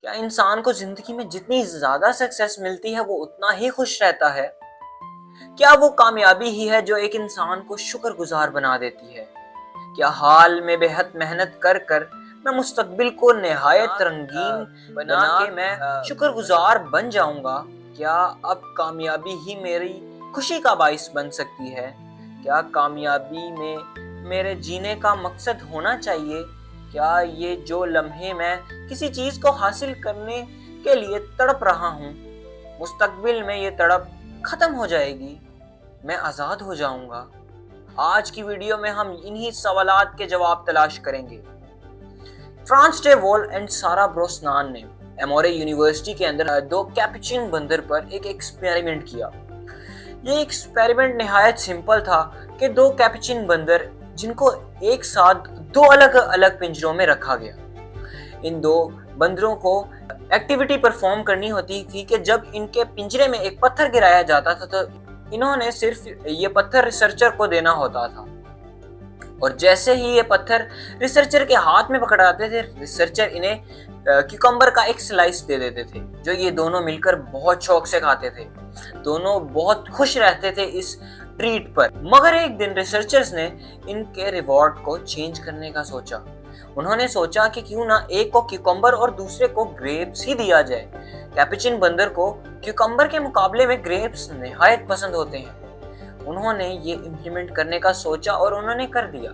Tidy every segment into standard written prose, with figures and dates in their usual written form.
क्या इंसान को जिंदगी में जितनी ज्यादा सक्सेस मिलती है वो उतना ही खुश रहता है? क्या वो कामयाबी ही है जो एक इंसान को शुक्रगुजार बना देती है? क्या हाल में बेहद मेहनत कर कर मैं मुस्तकबिल को निहायत रंगीन बना के मैं शुक्रगुजार बन जाऊंगा? क्या अब कामयाबी ही मेरी खुशी का बाइस बन सकती है? क्या कामयाबी में मेरे जीने का मकसद होना चाहिए? क्या ये जो लम्हे मैं किसी चीज को हासिल करने के लिए तड़प रहा हूँ, मुस्तकबिल में ये तड़प खत्म हो जाएगी, मैं आजाद हो जाऊंगा? आज की वीडियो में हम इन्हीं सवालात के जवाब तलाश करेंगे। फ्रांस डे वॉल एंड सारा ब्रोसनान ने एमोरे यूनिवर्सिटी के अंदर दो कैपुचिन बंदर पर एक एक्सपेरिमेंट किया। ये एक्सपेरिमेंट निहायत सिंपल था कि दो कैपुचिन बंदर जिनको एक साथ दो अलग अलग पिंजरों में रखा गया। इन दो बंदरों को एक्टिविटी परफॉर्म करनी होती थी कि जब इनके पिंजरे में एक पत्थर गिराया जाता था तो इन्होंने सिर्फ ये पत्थर रिसर्चर को देना होता था, और जैसे ही ये पत्थर रिसर्चर के हाथ में पकड़ाते थे, रिसर्चर इन्हें क्यूकम्बर का एक स्लाइस दे देते थे, जो ये दोनों मिलकर बहुत शौक से खाते थे। दोनों बहुत खुश रहते थे इस ट्रीट पर। मगर एक दिन रिसर्चर्स ने इनके रिवॉर्ड को चेंज करने का सोचा। उन्होंने सोचा कि क्यों ना एक को क्यूकम्बर और दूसरे को ग्रेप्स ही दिया जाए। कैपुचिन बंदर को क्यूकम्बर के मुकाबले में ग्रेप्स निहायत पसंद होते हैं। उन्होंने ये इम्प्लीमेंट करने का सोचा और उन्होंने कर दिया।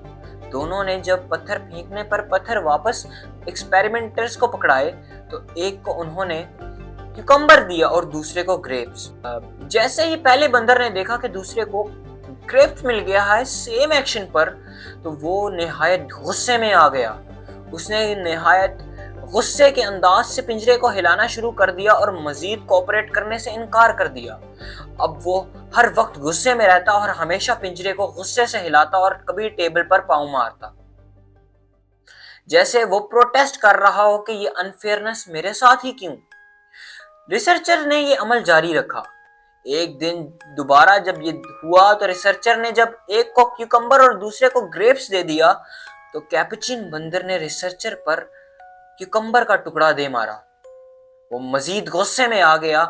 दोनों ने जब पत्थर फेंकने पर पत्थर वापस एक्सपेरिमेंटर्स को पकड़ाए तो एक को उन्होंने क्यूकम्बर दिया और दूसरे को ग्रेप्स। जैसे ही पहले बंदर ने देखा कि दूसरे को ग्रेप्स मिल गया है सेम एक्शन पर, तो वो निहायत गुस्से में आ गया। उसने निहायत गुस्से के अंदाज से पिंजरे को हिलाना शुरू कर दिया और मजीद कोऑपरेट करने से इनकार कर दिया। अब वो हर वक्त गुस्से में रहता और हमेशा पिंजरे को गुस्से से हिलाता और कभी टेबल पर पाँव मारता, जैसे वो प्रोटेस्ट कर रहा हो कि ये अनफेयरनेस मेरे साथ ही क्यों। रिसर्चर ने ये अमल जारी रखा। एक दिन दोबारा जब ये हुआ तो रिसर्चर ने जब एक को क्यूकम्बर और दूसरे को ग्रेप्स दे दिया तो कैपुचिन बंदर ने रिसर्चर पर क्यूकम्बर का टुकड़ा दे मारा। वो मजीद गुस्से में आ गया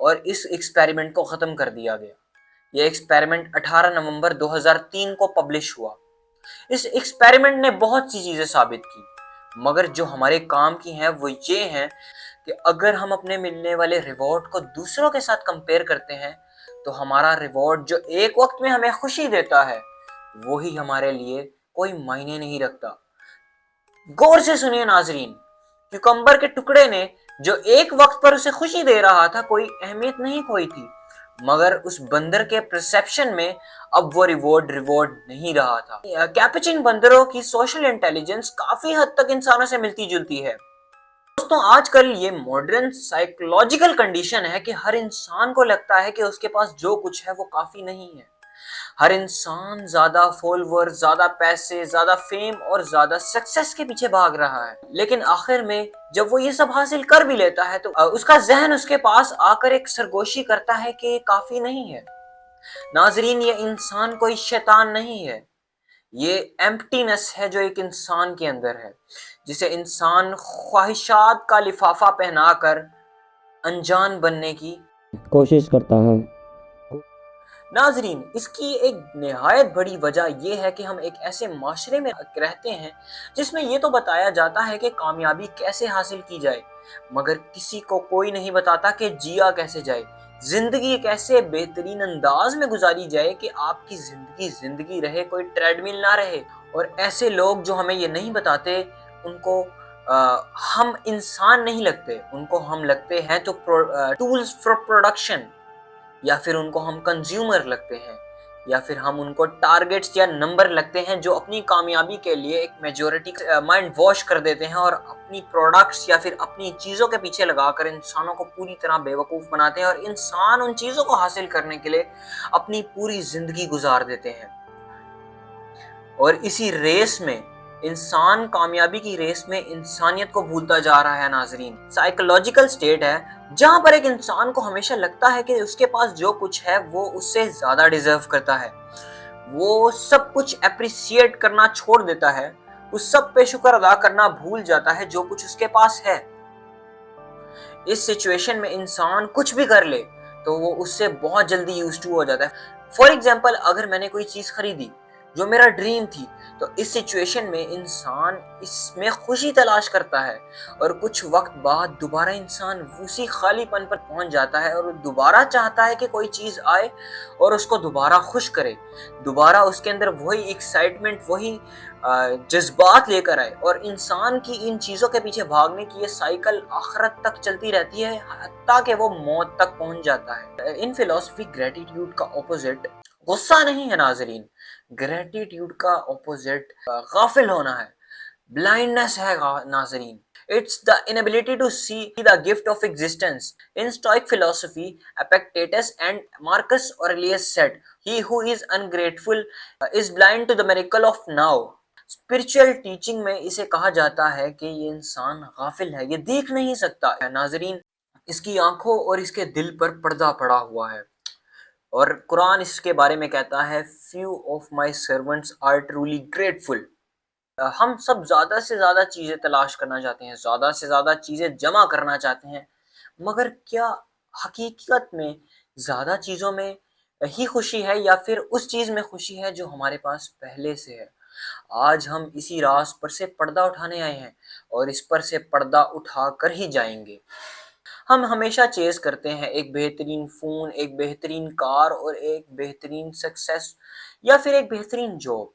और इस एक्सपेरिमेंट को खत्म कर दिया गया। यह एक्सपेरिमेंट 18 नवंबर 2003 को पब्लिश हुआ। इस एक्सपेरिमेंट ने बहुत सी चीजें साबित की, मगर जो हमारे काम की हैं वो ये हैं कि अगर हम अपने मिलने वाले रिवॉर्ड को दूसरों के साथ कंपेयर करते हैं तो हमारा रिवॉर्ड जो एक वक्त में हमें खुशी देता है वो ही हमारे लिए कोई मायने नहीं रखता। गौर से सुनिए नाजरीन, क्यूकम्बर के टुकड़े ने जो एक वक्त पर उसे खुशी दे रहा था कोई अहमियत नहीं खोई थी, मगर उस बंदर के परसेप्शन में अब वो रिवॉर्ड नहीं रहा था। कैपुचिन बंदरों की सोशल इंटेलिजेंस काफी हद तक इंसानों से मिलती जुलती है। दोस्तों, आजकल ये मॉडर्न साइकोलॉजिकल कंडीशन है कि हर इंसान को लगता है कि उसके पास जो कुछ है वो काफी नहीं है। हर इंसान ज्यादा फॉलोअर्स, ज्यादा पैसे, ज्यादा फेम और ज्यादा सक्सेस के पीछे भाग रहा है, लेकिन आखिर में जब वो ये सब हासिल कर भी लेता है तो उसका जहन उसके पास आकर एक सरगोशी करता है कि काफी नहीं है। नाजरीन, ये इंसान कोई शैतान नहीं है, ये एम्प्टीनेस है जो एक इंसान के अंदर है, जिसे इंसान ख्वाहिशात का लिफाफा पहनाकर अनजान बनने की कोशिश करता है। नाजरीन, इसकी एक निहायत बड़ी वजह यह है कि हम एक ऐसे माशरे में रहते हैं जिसमें यह तो बताया जाता है कि कामयाबी कैसे हासिल की जाए, मगर किसी को कोई नहीं बताता कि जिया कैसे जाए, जिंदगी कैसे बेहतरीन अंदाज में गुजारी जाए कि आपकी जिंदगी जिंदगी रहे, कोई ट्रेडमिल ना रहे। और ऐसे लोग जो हमें ये नहीं बताते उनको हम इंसान नहीं लगते, उनको हम लगते हैं तो टूल्स फॉर प्रोडक्शन, या फिर उनको हम कंज्यूमर लगते हैं, या फिर हम उनको टारगेट्स या नंबर लगते हैं जो अपनी कामयाबी के लिए एक मेजॉरिटी माइंड वॉश कर देते हैं और अपनी प्रोडक्ट्स या फिर अपनी चीज़ों के पीछे लगाकर इंसानों को पूरी तरह बेवकूफ़ बनाते हैं और इंसान उन चीज़ों को हासिल करने के लिए अपनी पूरी ज़िंदगी गुजार देते हैं। और इसी रेस में इंसान कामयाबी की रेस में इंसानियत को भूलता जा रहा है। नाजरीन, साइकोलॉजिकल स्टेट है जहां पर एक इंसान को हमेशा लगता है कि उसके पास जो कुछ है वो उससे ज्यादा डिजर्व करता है। वो सब कुछ एप्रिसिएट करना छोड़ देता है, उस सब पे शुक्र अदा करना भूल जाता है जो कुछ उसके पास है। اس سچویشن میں انسان کچھ بھی کر لے تو وہ اس سے بہت جلدی یوز ٹو ہو جاتا ہے. فار ایگزامپل اگر میں نے کوئی چیز خریدی جو میرا ڈریم تھی تو اس سچویشن میں انسان اس میں خوشی تلاش کرتا ہے اور کچھ وقت بعد دوبارہ انسان اسی خالی پن پر پہنچ جاتا ہے اور دوبارہ چاہتا ہے کہ کوئی چیز آئے اور اس کو دوبارہ خوش کرے, دوبارہ اس کے اندر وہی ایکسائٹمنٹ, وہی جذبات لے کر آئے. اور انسان کی ان چیزوں کے پیچھے بھاگنے کی یہ سائیکل آخرت تک چلتی رہتی ہے حتیٰ کہ وہ موت تک پہنچ جاتا ہے. ان فلسفی گریٹیٹیوڈ کا اپوزٹ غصہ نہیں ہے ناظرین, گریٹیٹیوڈ کا اپوزٹ غافل ہونا ہے, بلائنڈنس ہے ناظرین. It's the inability to see the gift of existence. In Stoic philosophy, Epictetus and Marcus Aurelius said, "He who is ungrateful is blind to the miracle of now." Spiritual teaching میں اسے کہا جاتا ہے کہ یہ انسان غافل ہے, یہ دیکھ نہیں سکتا. ناظرین, اس کی آنکھوں اور اس کے دل پر پردہ پڑا ہوا ہے, اور قرآن اس کے بارے میں کہتا ہے few of my servants are truly grateful. ہم سب زیادہ سے زیادہ چیزیں تلاش کرنا چاہتے ہیں, زیادہ سے زیادہ چیزیں جمع کرنا چاہتے ہیں, مگر کیا حقیقت میں زیادہ چیزوں میں ہی خوشی ہے یا پھر اس چیز میں خوشی ہے جو ہمارے پاس پہلے سے ہے؟ آج ہم اسی راز پر سے پردہ اٹھانے آئے ہیں اور اس پر سے پردہ اٹھا کر ہی جائیں گے. ہم ہمیشہ چیز کرتے ہیں ایک بہترین فون, ایک بہترین کار اور ایک بہترین سکسیس یا پھر ایک بہترین جاب,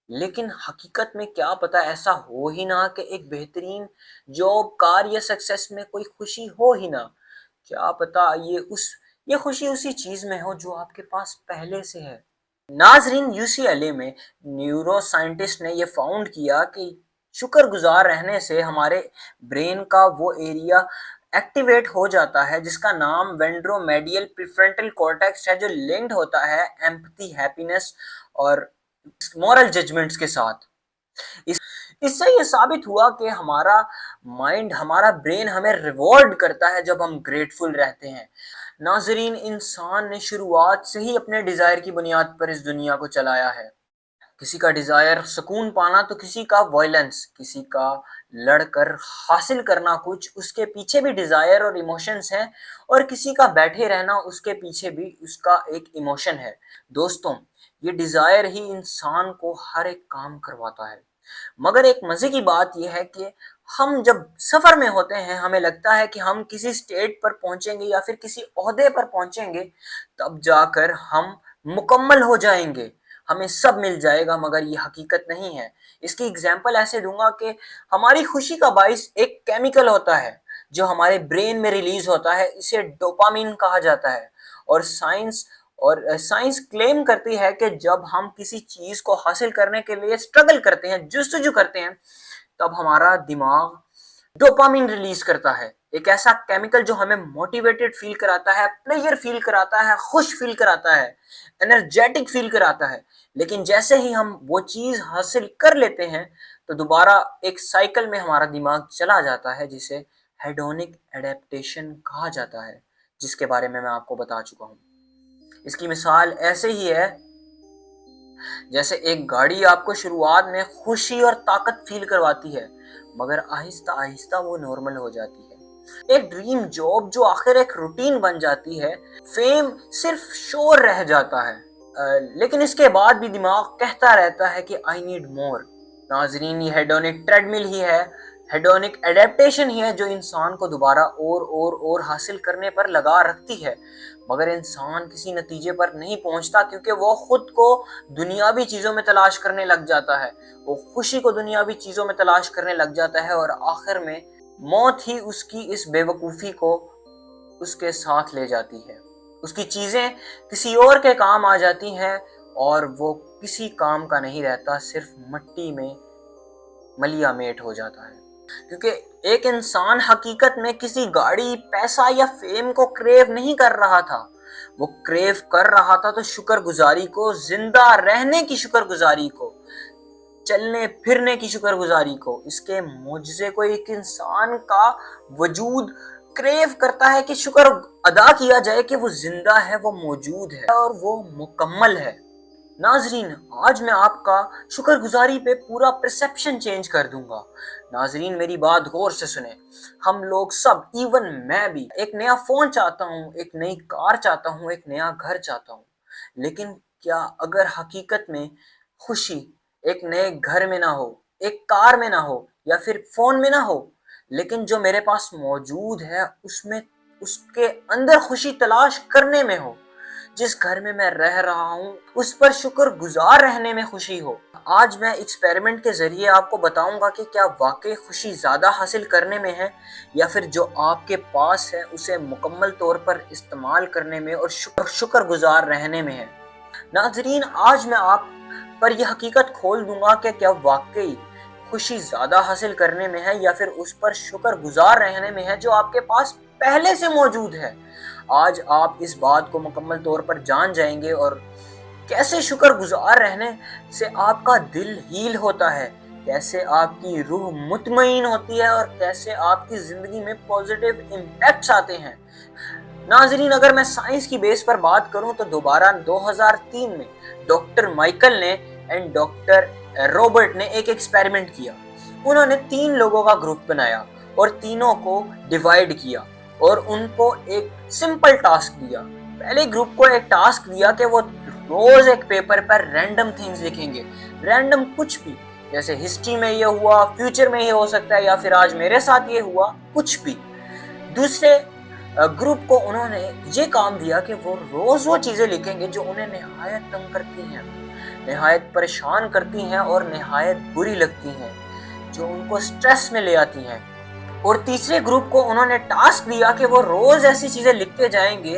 لیکن حقیقت میں کیا پتا ایسا ہو ہی نہ کہ ایک بہترین جاب, کار یا سکسیس میں کوئی خوشی ہو ہی نہ. کیا پتا یہ خوشی اسی چیز میں ہو جو آپ کے پاس پہلے سے ہے. ناظرین, UCLA میں نیورو سائنٹسٹ نے یہ فاؤنڈ کیا کہ شکر گزار رہنے سے ہمارے برین کا وہ ایریا ایکٹیویٹ ہو جاتا ہے جس کا نام وینٹرو میڈیل پریفرنٹل کورٹیکس ہے, جو لنکڈ ہوتا ہے ایمپتھی, ہیپینس اور مورل ججمنٹس کے ساتھ. اس سے یہ ثابت ہوا کہ ہمارا مائنڈ, ہمارا برین ہمیں ریوارڈ کرتا ہے جب ہم گریٹفل رہتے ہیں. ناظرین, انسان نے شروعات سے ہی اپنے ڈیزائر کی بنیاد پر اس دنیا کو چلایا ہے. کسی کا ڈیزائر سکون پانا تو کسی کا وائلنس, کسی کا لڑ کر حاصل کرنا کچھ, اس کے پیچھے بھی ڈیزائر اور ایموشنز ہیں, اور کسی کا بیٹھے رہنا, اس کے پیچھے بھی اس کا ایک ایموشن ہے. دوستوں, یہ ڈیزائر ہی انسان کو ہر ایک کام کرواتا ہے. مگر ایک مزے کی بات یہ ہے کہ ہم جب سفر میں ہوتے ہیں ہمیں لگتا ہے کہ ہم کسی سٹیٹ پر پہنچیں گے یا پھر کسی عہدے پر پہنچیں گے, تب جا کر ہم مکمل ہو جائیں گے, ہمیں سب مل جائے گا, مگر یہ حقیقت نہیں ہے. اس کی اگزامپل ایسے دوں گا کہ ہماری خوشی کا باعث ایک کیمیکل ہوتا ہے جو ہمارے برین میں ریلیز ہوتا ہے, اسے ڈوپامین کہا جاتا ہے. اور سائنس کلیم کرتی ہے کہ جب ہم کسی چیز کو حاصل کرنے کے لیے سٹرگل کرتے ہیں, جستجو کرتے ہیں, تب ہمارا دماغ ڈوپامین ریلیز کرتا ہے, ایک ایسا کیمیکل جو ہمیں موٹیویٹڈ فیل کراتا ہے, پلیجر فیل کراتا ہے, خوش فیل کراتا ہے, انرجیٹک فیل کراتا ہے. لیکن جیسے ہی ہم وہ چیز حاصل کر لیتے ہیں تو دوبارہ ایک سائیکل میں ہمارا دماغ چلا جاتا ہے جسے ہیڈونک ایڈیپٹیشن کہا جاتا ہے, جس کے بارے میں آپ کو بتا چکا ہوں. اس کی مثال ایسے ہی ہے جیسے ایک گاڑی آپ کو شروعات میں خوشی اور طاقت فیل کرواتی ہے, مگر آہستہ آہستہ وہ نارمل ہو جاتی ہے. ایک ڈریم جاب جو آخر ایک روٹین بن جاتی ہے, فیم صرف شور رہ جاتا ہے, لیکن اس کے بعد بھی دماغ کہتا رہتا ہے کہ آئی نیڈ مور. ناظرین, یہ ہیڈونک ٹریڈ مل ہی ہے, ہیڈونک ایڈیپٹیشن ہی ہے جو انسان کو دوبارہ اور حاصل کرنے پر لگا رکھتی ہے. مگر انسان کسی نتیجے پر نہیں پہنچتا کیونکہ وہ خود کو دنیاوی چیزوں میں تلاش کرنے لگ جاتا ہے, وہ خوشی کو دنیاوی چیزوں میں تلاش کرنے لگ جاتا ہے, اور آخر میں موت ہی اس کی اس بے وقوفی کو اس کے ساتھ لے جاتی ہے. اس کی چیزیں کسی اور کے کام آ جاتی ہیں اور وہ کسی کام کا نہیں رہتا, صرف مٹی میں ملیا میٹ ہو جاتا ہے. کیونکہ ایک انسان حقیقت میں کسی گاڑی, پیسہ یا فیم کو کریو نہیں کر رہا تھا, وہ کریو کر رہا تھا تو شکر گزاری کو, زندہ رہنے کی شکر گزاری کو, چلنے پھرنے کی شکر گزاری کو, اس کے معجزے کو. ایک انسان کا وجود کریو کرتا ہے کہ شکر ادا کیا جائے کہ وہ زندہ ہے, وہ موجود ہے اور وہ مکمل ہے. नाजरीन, आज मैं आपका शुक्रगुजारी पे पूरा परसेप्शन चेंज कर दूंगा। नाजरीन, मेरी बात गौर से सुने। हम लोग सब, इवन मैं भी, एक नया फोन चाहता हूँ, एक नई कार चाहता हूँ, एक नया घर चाहता हूँ। लेकिन क्या अगर हकीकत में खुशी एक नए घर में ना हो, एक कार में ना हो, या फिर फोन में ना हो, लेकिन जो मेरे पास मौजूद है उसमें, उसके अंदर खुशी तलाश करने में हो, जिस घर में मैं रह रहा हूँ उस पर शुक्र गुजार रहने में खुशी हो। आज मैं एक्सपेरिमेंट के जरिए आपको बताऊंगा कि क्या वाकई खुशी ज्यादा हासिल करने में है, या फिर जो आपके पास है उसे मुकम्मल तौर पर इस्तेमाल करने में और शुक्र गुजार रहने में है। नाजरीन, आज मैं आप पर यह हकीकत खोल दूंगा कि क्या वाकई खुशी ज्यादा हासिल करने में है, या फिर उस पर शुक्र गुजार रहने में है जो आपके पास पहले से मौजूद है। आज आप इस बात को मुकम्मल तौर पर जान जाएंगे, और कैसे शुक्र गुजार रहने से आपका दिल हील होता है, कैसे आपकी रूह मुतमईन होती है, और कैसे आपकी जिंदगी में पॉजिटिव इम्पैक्ट्स आते हैं। नाजरीन, अगर मैं साइंस की बेस पर बात करूं तो दोबारा 2003 में डॉक्टर माइकल ने एंड डॉक्टर रॉबर्ट ने एक एक्सपेरिमेंट किया। उन्होंने 3 लोगों का ग्रुप बनाया और तीनों को डिवाइड किया और उनको एक सिंपल टास्क दिया। पहले ग्रुप को एक टास्क दिया कि वो रोज एक पेपर पर रैंडम थिंग्स लिखेंगे, रैंडम कुछ भी, जैसे हिस्ट्री में ये हुआ, फ्यूचर में ये हो सकता है, या फिर आज मेरे साथ ये हुआ, कुछ भी। दूसरे ग्रुप को उन्होंने ये काम दिया कि वो रोज वो चीजें लिखेंगे जो उन्हें निहायत तंग करती हैं, निहायत परेशान करती हैं और निहायत बुरी लगती हैं, जो उनको स्ट्रेस में ले आती हैं। और तीसरे ग्रुप को उन्होंने टास्क दिया कि वो रोज ऐसी चीजें लिखते जाएंगे,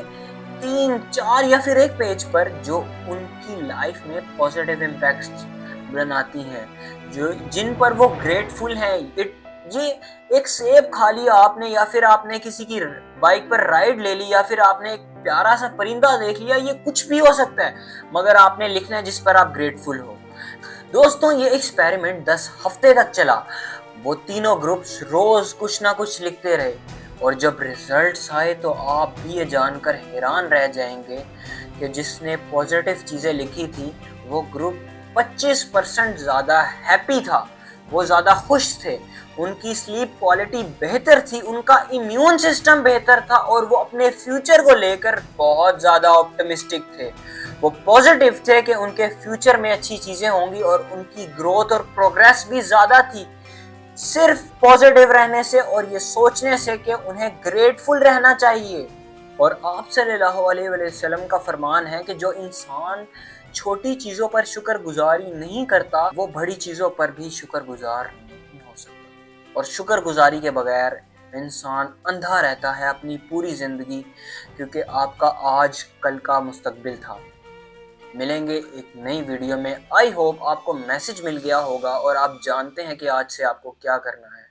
3, 4 या फिर एक पेज पर, जो उनकी लाइफ में पॉजिटिव इम्पैक्ट बनाती हैं, जो जिन पर वो ग्रेटफुल हैं। ये एक सेब खा लिया आपने, या फिर आपने किसी की बाइक पर राइड ले ली, या फिर आपने एक प्यारा सा परिंदा देख लिया, ये कुछ भी हो सकता है, मगर आपने लिखना है जिस पर आप ग्रेटफुल हो। दोस्तों, ये एक्सपेरिमेंट 10 हफ्ते तक चला। वो तीनों ग्रुप्स रोज कुछ ना कुछ लिखते रहे, और जब रिजल्ट्स आए तो आप भी ये जानकर हैरान रह जाएंगे कि जिसने पॉजिटिव चीजें लिखी थी वो ग्रुप 25% ज्यादा हैप्पी था, वो ज्यादा खुश थे, उनकी स्लीप क्वालिटी बेहतर थी, उनका इम्यून सिस्टम बेहतर था, और वो अपने फ्यूचर को लेकर बहुत ज्यादा ऑप्टिमिस्टिक थे। वो पॉजिटिव थे कि उनके फ्यूचर में अच्छी चीजें होंगी और उनकी ग्रोथ और प्रोग्रेस भी ज्यादा थी, सिर्फ पॉजिटिव रहने से और ये सोचने से कि उन्हें ग्रेटफुल रहना चाहिए। और आप सल्लल्लाहु अलैहि वसल्लम का फरमान है कि जो इंसान छोटी चीजों पर शुक्रगुजारी नहीं करता, वो बड़ी चीजों पर भी शुक्रगुजार नहीं हो सकता। और शुक्रगुजारी के बगैर इंसान अंधा रहता है अपनी पूरी जिंदगी, क्योंकि आपका आज कल का मुस्तकबिल था। मिलेंगे एक नई वीडियो में। आई होप आपको मैसेज मिल गया होगा और आप जानते हैं कि आज से आपको क्या करना है।